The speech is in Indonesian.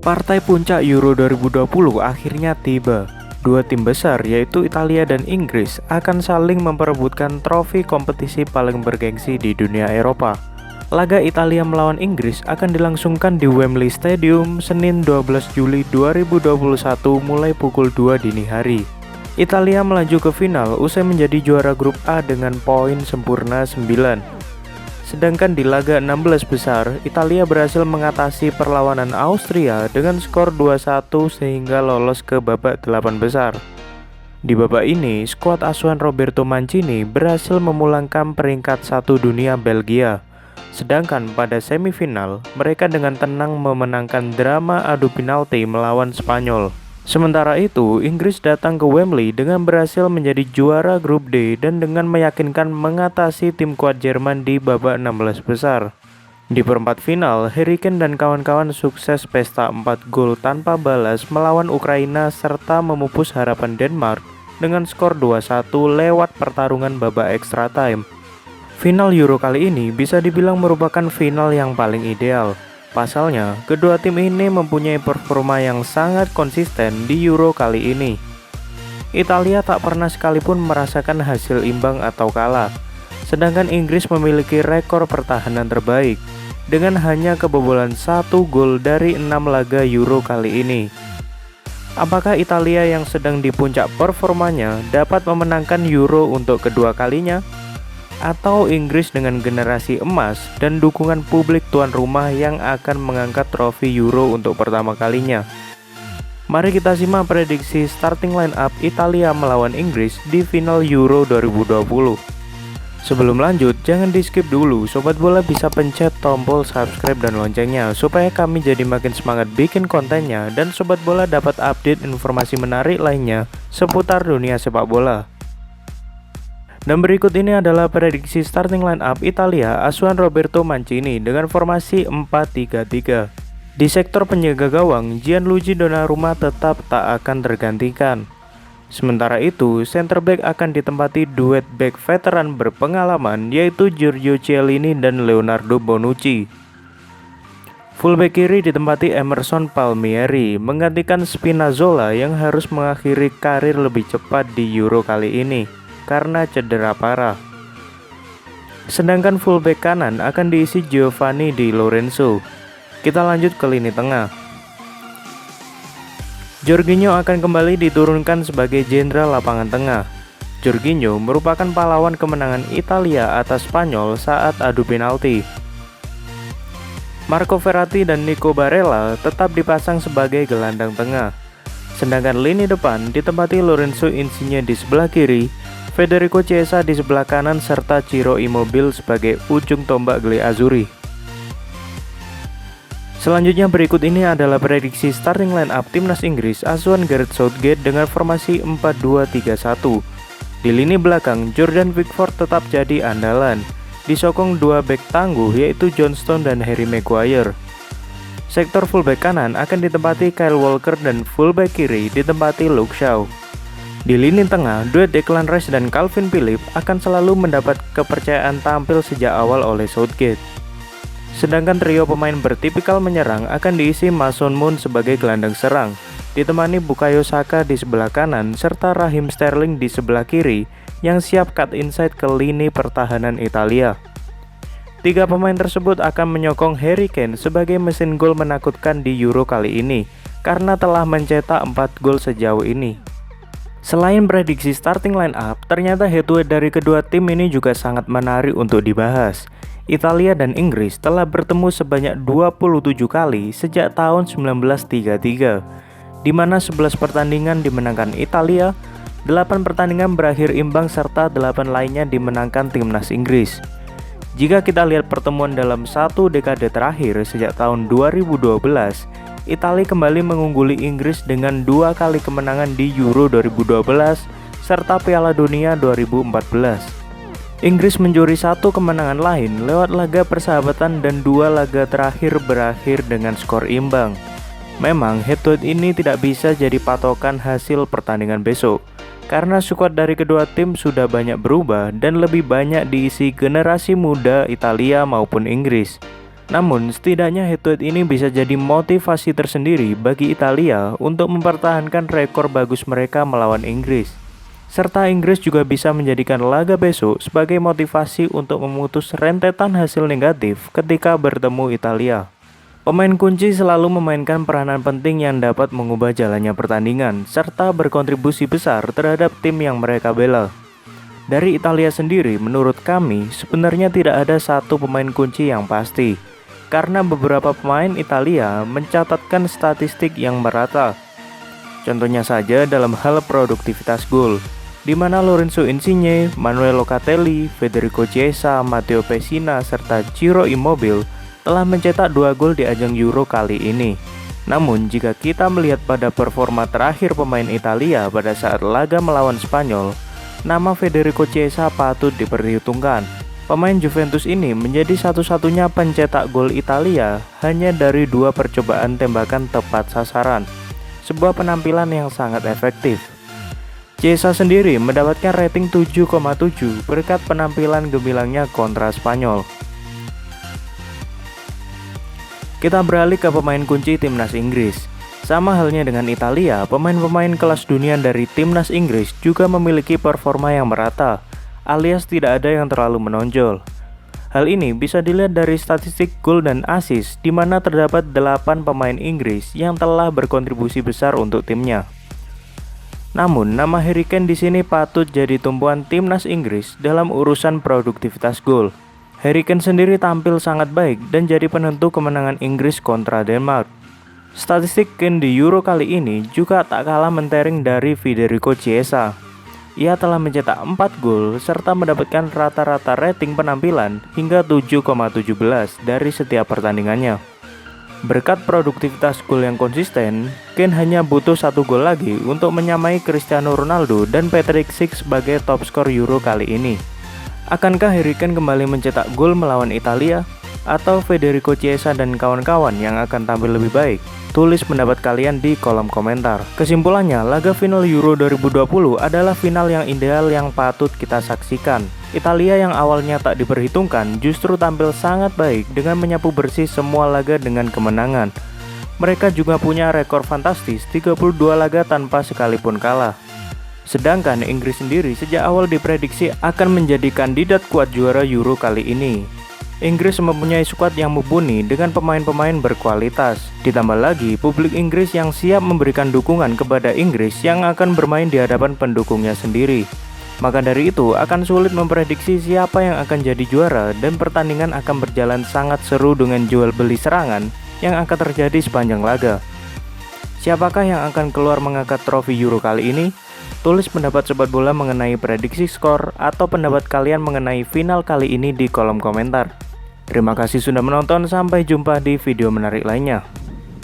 Partai puncak Euro 2020 akhirnya tiba. Dua tim besar yaitu Italia dan Inggris akan saling memperebutkan trofi kompetisi paling bergengsi di dunia Eropa. Laga Italia melawan Inggris akan dilangsungkan di Wembley Stadium Senin 12 Juli 2021 mulai pukul 2 dini hari. Italia melaju ke final usai menjadi juara grup A dengan poin sempurna 9. Sedangkan di laga 16 besar, Italia berhasil mengatasi perlawanan Austria dengan skor 2-1 sehingga lolos ke babak 8 besar. Di babak ini, skuad asuhan Roberto Mancini berhasil memulangkan peringkat 1 dunia Belgia. Sedangkan pada semifinal, mereka dengan tenang memenangkan drama adu penalti melawan Spanyol. Sementara itu, Inggris datang ke Wembley dengan berhasil menjadi juara grup D dan dengan meyakinkan mengatasi tim kuat Jerman di babak 16 besar. Di perempat final, Harry Kane dan kawan-kawan sukses pesta 4 gol tanpa balas melawan Ukraina serta memupus harapan Denmark dengan skor 2-1 lewat pertarungan babak extra time. Final Euro kali ini bisa dibilang merupakan final yang paling ideal. Pasalnya, kedua tim ini mempunyai performa yang sangat konsisten di Euro kali ini. Italia tak pernah sekalipun merasakan hasil imbang atau kalah, sedangkan Inggris memiliki rekor pertahanan terbaik dengan hanya kebobolan 1 gol dari 6 laga Euro kali ini. Apakah Italia yang sedang di puncak performanya dapat memenangkan Euro untuk kedua kalinya? Atau Inggris dengan generasi emas dan dukungan publik tuan rumah yang akan mengangkat trofi Euro untuk pertama kalinya? Mari kita simak prediksi starting line up Italia melawan Inggris di final Euro 2020. Sebelum lanjut, jangan di skip dulu, Sobat Bola bisa pencet tombol subscribe dan loncengnya supaya kami jadi makin semangat bikin kontennya dan Sobat Bola dapat update informasi menarik lainnya seputar dunia sepak bola. Dan berikut ini adalah prediksi starting line up Italia asuhan Roberto Mancini dengan formasi 4-3-3. Di sektor penjaga gawang, Gianluigi Donnarumma tetap tak akan tergantikan. Sementara itu, center back akan ditempati duet back veteran berpengalaman yaitu Giorgio Chiellini dan Leonardo Bonucci. Fullback kiri ditempati Emerson Palmieri menggantikan Spinazzola yang harus mengakhiri karir lebih cepat di Euro kali ini karena cedera parah. Sedangkan fullback kanan akan diisi Giovanni Di Lorenzo. Kita lanjut ke lini tengah. Jorginho akan kembali diturunkan sebagai jenderal lapangan tengah. Jorginho merupakan pahlawan kemenangan Italia atas Spanyol saat adu penalti. Marco Verratti dan Nico Barella tetap dipasang sebagai gelandang tengah. Sedangkan lini depan ditempati Lorenzo Insigne di sebelah kiri, Federico Chiesa di sebelah kanan serta Ciro Immobile sebagai ujung tombak Gli Azzurri. Selanjutnya berikut ini adalah prediksi starting line up timnas Inggris asuhan Gareth Southgate dengan formasi 4-2-3-1. Di lini belakang, Jordan Pickford tetap jadi andalan, disokong dua bek tangguh yaitu John Stones dan Harry Maguire. Sektor fullback kanan akan ditempati Kyle Walker dan fullback kiri ditempati Luke Shaw. Di lini tengah, duet Declan Rice dan Calvin Phillips akan selalu mendapat kepercayaan tampil sejak awal oleh Southgate. Sedangkan trio pemain bertipikal menyerang akan diisi Mason Mount sebagai gelandang serang, ditemani Bukayo Saka di sebelah kanan serta Raheem Sterling di sebelah kiri yang siap cut inside ke lini pertahanan Italia. Tiga pemain tersebut akan menyokong Harry Kane sebagai mesin gol menakutkan di Euro kali ini karena telah mencetak 4 gol sejauh ini. Selain prediksi starting line up, ternyata head to head dari kedua tim ini juga sangat menarik untuk dibahas. Italia dan Inggris telah bertemu sebanyak 27 kali sejak tahun 1933, di mana 11 pertandingan dimenangkan Italia, 8 pertandingan berakhir imbang serta 8 lainnya dimenangkan timnas Inggris. Jika kita lihat pertemuan dalam satu dekade terakhir sejak tahun 2012, Italia kembali mengungguli Inggris dengan 2 kali kemenangan di Euro 2012 serta Piala Dunia 2014. Inggris mencuri 1 kemenangan lain lewat laga persahabatan dan 2 laga terakhir berakhir dengan skor imbang. Memang head to head ini tidak bisa jadi patokan hasil pertandingan besok, karena skuad dari kedua tim sudah banyak berubah dan lebih banyak diisi generasi muda Italia maupun Inggris. Namun, setidaknya head-to-head ini bisa jadi motivasi tersendiri bagi Italia untuk mempertahankan rekor bagus mereka melawan Inggris. Serta Inggris juga bisa menjadikan laga besok sebagai motivasi untuk memutus rentetan hasil negatif ketika bertemu Italia. Pemain kunci selalu memainkan peranan penting yang dapat mengubah jalannya pertandingan, serta berkontribusi besar terhadap tim yang mereka bela. Dari Italia sendiri, menurut kami, sebenarnya tidak ada satu pemain kunci yang pasti, karena beberapa pemain Italia mencatatkan statistik yang merata. Contohnya saja dalam hal produktivitas gol, di mana Lorenzo Insigne, Manuel Locatelli, Federico Chiesa, Matteo Pessina, serta Ciro Immobile telah mencetak 2 gol di ajang Euro kali ini. Namun, jika kita melihat pada performa terakhir pemain Italia pada saat laga melawan Spanyol, nama Federico Chiesa patut diperhitungkan. Pemain Juventus ini menjadi satu-satunya pencetak gol Italia hanya dari 2 percobaan tembakan tepat sasaran. Sebuah penampilan yang sangat efektif. Chiesa sendiri mendapatkan rating 7,7 berkat penampilan gemilangnya kontra Spanyol. Kita beralih ke pemain kunci timnas Inggris. Sama halnya dengan Italia, pemain-pemain kelas dunia dari timnas Inggris juga memiliki performa yang merata, alias tidak ada yang terlalu menonjol. Hal ini bisa dilihat dari statistik gol dan assist, di mana terdapat 8 pemain Inggris yang telah berkontribusi besar untuk timnya. Namun, nama Harry Kane di sini patut jadi tumpuan timnas Inggris dalam urusan produktivitas gol. Harry Kane sendiri tampil sangat baik dan jadi penentu kemenangan Inggris kontra Denmark. Statistik Kane di Euro kali ini juga tak kalah mentereng dari Federico Chiesa. Ia telah mencetak 4 gol serta mendapatkan rata-rata rating penampilan hingga 7,17 dari setiap pertandingannya. Berkat produktivitas gol yang konsisten, Kane hanya butuh 1 gol lagi untuk menyamai Cristiano Ronaldo dan Patrick Schick sebagai top skor Euro kali ini. Akankah Harry Kane kembali mencetak gol melawan Italia? Atau Federico Chiesa dan kawan-kawan yang akan tampil lebih baik? Tulis pendapat kalian di kolom komentar. Kesimpulannya, laga final Euro 2020 adalah final yang ideal yang patut kita saksikan. Italia yang awalnya tak diperhitungkan justru tampil sangat baik dengan menyapu bersih semua laga dengan kemenangan. Mereka juga punya rekor fantastis 32 laga tanpa sekalipun kalah. Sedangkan Inggris sendiri sejak awal diprediksi akan menjadi kandidat kuat juara Euro kali ini. Inggris mempunyai skuad yang mumpuni dengan pemain-pemain berkualitas. Ditambah lagi, publik Inggris yang siap memberikan dukungan kepada Inggris yang akan bermain di hadapan pendukungnya sendiri. Maka dari itu, akan sulit memprediksi siapa yang akan jadi juara dan pertandingan akan berjalan sangat seru dengan jual beli serangan yang akan terjadi sepanjang laga. Siapakah yang akan keluar mengangkat trofi Euro kali ini? Tulis pendapat Sobat Bola mengenai prediksi skor atau pendapat kalian mengenai final kali ini di kolom komentar. Terima kasih sudah menonton, sampai jumpa di video menarik lainnya.